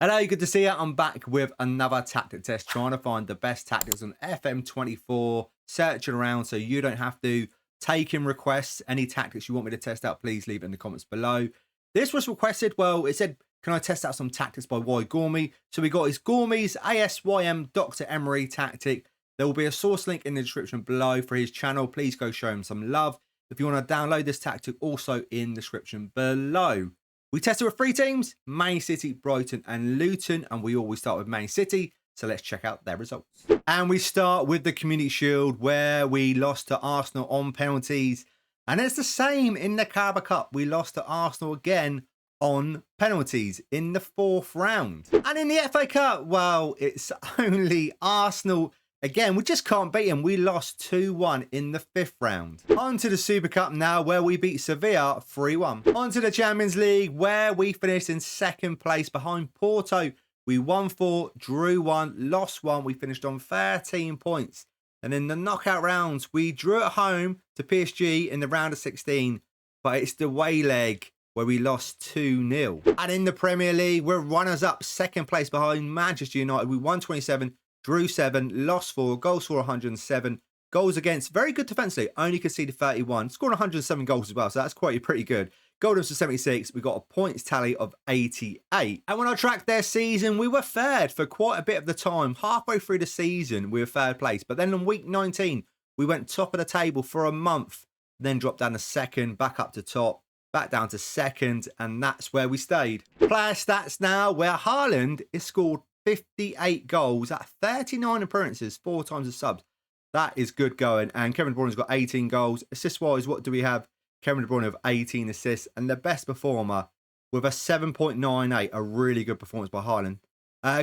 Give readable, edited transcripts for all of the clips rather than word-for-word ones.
Hello, good to see you. I'm back with another tactic test, trying to find the best tactics on FM24, searching around so you don't have to. Take in requests. Any tactics you want me to test out, please leave it in the comments below. This was requested. Well, it said, can I test out some tactics by GORMY? So we got his GORMY'S ASYM Dr. Emery tactic. There will be a source link in the description below for his channel. Please go show him some love. If you want to download this tactic, also in the description below. We tested with 3 teams, Man City, Brighton and Luton, and we always start with Man City, so let's check out their results. And we start with the Community Shield, where we lost to Arsenal on penalties, and it's the same in the Carabao Cup. We lost to Arsenal again on penalties in the 4th round. And in the FA Cup, well, it's only Arsenal. Again, we just can't beat them. We lost 2-1 in the 5th round. On to the Super Cup now, where we beat Sevilla 3-1. On to the Champions League, where we finished in 2nd place behind Porto. We won 4, drew 1, lost 1. We finished on 13 points. And in the knockout rounds, we drew at home to PSG in the round of 16. But it's the away leg where we lost 2-0. And in the Premier League, we're runners-up, 2nd place behind Manchester United. We won 27. Drew 7, lost 4, goals for 107, goals against, very good defensively, only conceded 31, scored 107 goals as well, so that's quite pretty good. Goal difference to 76, we got a points tally of 88. And when I tracked their season, we were third for quite a bit of the time. Halfway through the season, we were third place, but then in week 19, we went top of the table for a month, then dropped down to 2nd, back up to top, back down to 2nd, and that's where we stayed. Player stats now, where Haaland is scored 58 goals at 39 appearances, 4 times the subs. That is good going. And Kevin De Bruyne's got 18 goals. Assist-wise, what do we have? Kevin De Bruyne with 18 assists. And the best performer with a 7.98. A really good performance by Haaland.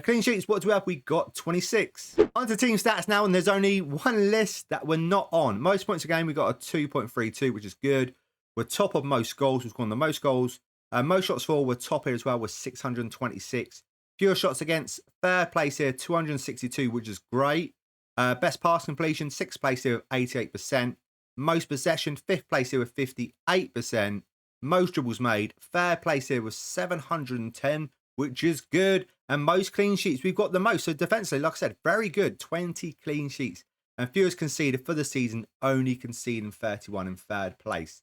Clean sheets, what do we have? We got 26. On to team stats now, and there's only one list that we're not on. Most points a game, we got a 2.32, which is good. We're top of most goals. We've scored the most goals. Most shots for, we're top here as well with 626. Fewer shots against, third place here, 262, which is great. Best pass completion, 6th place here with 88%. Most possession, 5th place here with 58%. Most dribbles made, third place here with 710, which is good. And most clean sheets, we've got the most. So defensively, like I said, very good, 20 clean sheets. And fewest conceded for the season, only conceding 31 in 3rd place.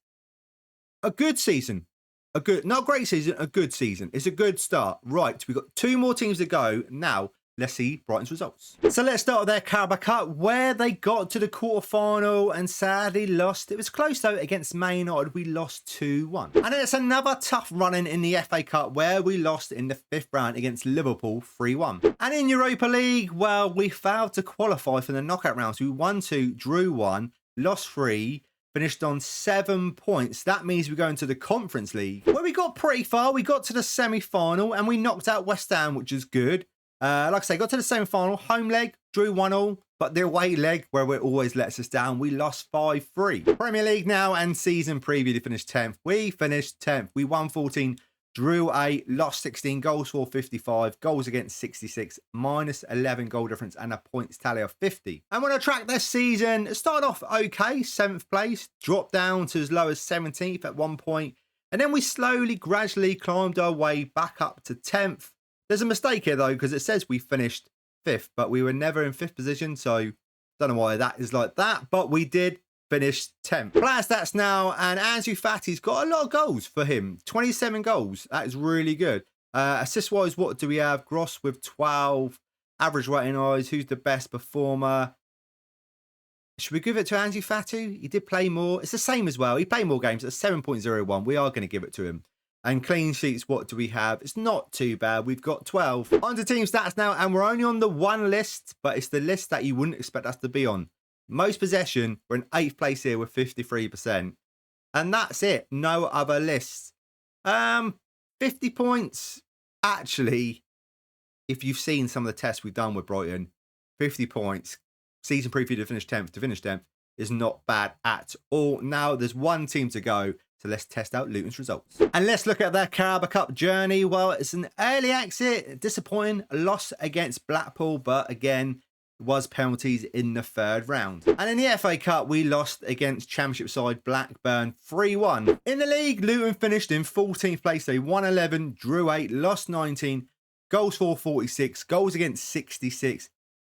A good season. A good, not a great season, a good season. It's a good start. Right, we've got 2 more teams to go. Now, let's see Brighton's results. So let's start with their Carabao Cup, where they got to the quarterfinal and sadly lost. It was close though against Man United. We lost 2-1. And it's another tough run-in in the FA Cup, where we lost in the 5th round against Liverpool 3-1. And in Europa League, well, we failed to qualify for the knockout rounds. We won 2, drew 1, lost 3. Finished on 7 points. That means we're going to the Conference League, where we got pretty far. We got to the semi-final and we knocked out West Ham, which is good. Like I say, got to the semi-final. Home leg, drew 1-1. But the away leg, where it always lets us down, we lost 5-3. Premier League now and season preview to finish 10th. We finished 10th. We won 14. Drew 8, lost 16, goals for 55, goals against 66, minus 11 goal difference, and a points tally of 50. And when I tracked this season, it started off okay, 7th place, dropped down to as low as 17th at one point, and then we slowly, gradually climbed our way back up to 10th. There's a mistake here though, because it says we finished 5th, but we were never in 5th position, so don't know why that is like that, but we did finished 10th. Player stats now, and Ansu Fati's got a lot of goals for him. 27 goals. That is really good. Assist-wise, what do we have? Gross with 12. Average rating eyes. Who's the best performer? Should we give it to Ansu Fati? He did play more. It's the same as well. He played more games at 7.01. We are going to give it to him. And clean sheets, what do we have? It's not too bad. We've got 12. On to team stats now, and we're only on the one list, but it's the list that you wouldn't expect us to be on. Most possession, we're in 8th place here with 53%. And that's it. No other lists. 50 points. Actually, if you've seen some of the tests we've done with Brighton, 50 points, season preview to finish 10th is not bad at all. Now there's one team to go. So let's test out Luton's results. And let's look at their Carabao Cup journey. Well, it's an early exit. Disappointing. A loss against Blackpool. But again, was penalties in the 3rd round. And in the FA Cup, we lost against Championship side Blackburn 3-1. In the league, Luton finished in 14th place. They won 11, drew 8, lost 19, Goals for 46, goals against 66,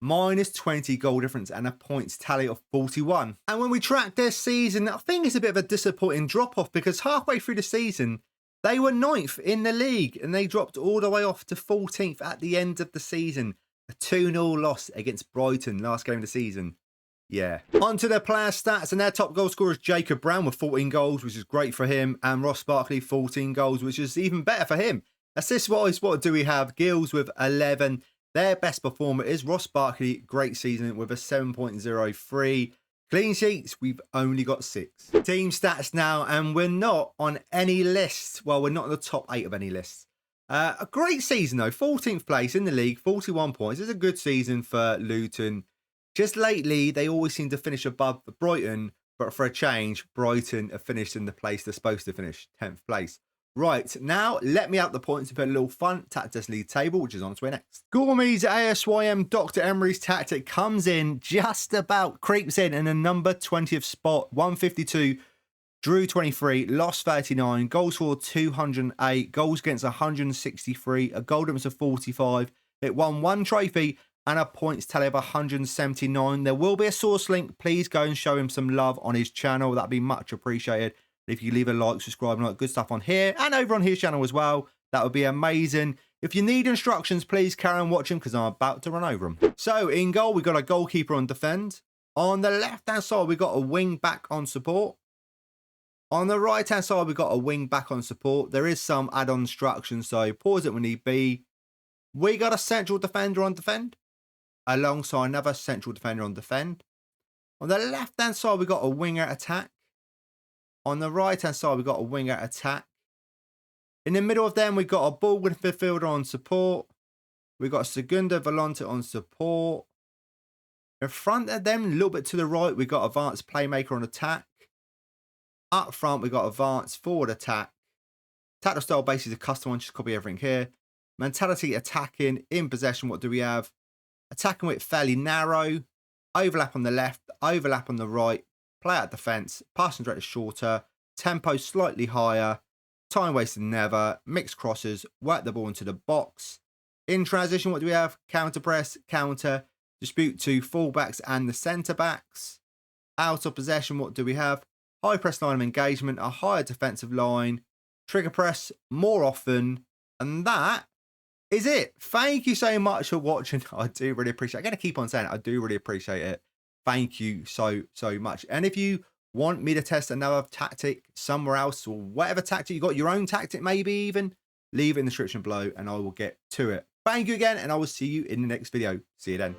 minus 20 goal difference, and a points tally of 41. And when we track their season, I think it's a bit of a disappointing drop-off because halfway through the season, they were 9th in the league and they dropped all the way off to 14th at the end of the season. A 2-0 loss against Brighton last game of the season. Yeah. On to their player stats, and their top goal scorer is Jacob Brown with 14 goals, which is great for him, and Ross Barkley 14 goals, which is even better for him. Assist-wise, what do we have? Gills with 11. Their best performer is Ross Barkley, great season with a 7.03. Clean sheets, we've only got 6. Team stats now, and we're not on any list. Well, we're not in the top 8 of any lists. A great season though, 14th place in the league, 41 points. It's a good season for Luton. Just lately, they always seem to finish above Brighton, but for a change, Brighton have finished in the place they're supposed to finish, 10th place. Right, now let me out the points and put a little fun tactics league table, which is on its way next. GORMY'S ASYM Dr. Emery's tactic comes in, just about creeps in a number 20th spot, 152, drew 23, lost 39, goals for 208, goals against 163, a goal difference of 45. It won 1 trophy and a points tally of 179. There will be a source link. Please go and show him some love on his channel. That'd be much appreciated. If you leave a like, subscribe, and all that good stuff on here and over on his channel as well, that would be amazing. If you need instructions, please carry on watching because I'm about to run over them. So in goal, we've got a goalkeeper on defend. On the left-hand side, we've got a wing back on support. On the right-hand side, we've got a wing back on support. There is some add-on instructions, so pause it when need be. We got a central defender on defend, alongside another central defender on defend. On the left-hand side, we've got a winger attack. On the right-hand side, we've got a winger attack. In the middle of them, we've got a ball midfielder on support. We've got a Segunda Volante on support. In front of them, a little bit to the right, we've got advanced playmaker on attack. Up front, we've got advanced forward attack. Tactical style base is a custom one, just copy everything here. Mentality attacking, in possession, what do we have? Attacking with fairly narrow. Overlap on the left, overlap on the right. Play out defence, passing direct is shorter. Tempo slightly higher. Time wasted never. Mixed crosses, work the ball into the box. In transition, what do we have? Counter press, counter. Dispute to fullbacks and the centre backs. Out of possession, what do we have? High press line of engagement, a higher defensive line. Trigger press more often. And that is it. Thank you so much for watching. I do really appreciate it. I'm going to keep on saying it. I do really appreciate it. Thank you so much. And if you want me to test another tactic somewhere else or whatever tactic you got, your own tactic maybe even, leave it in the description below and I will get to it. Thank you again and I will see you in the next video. See you then.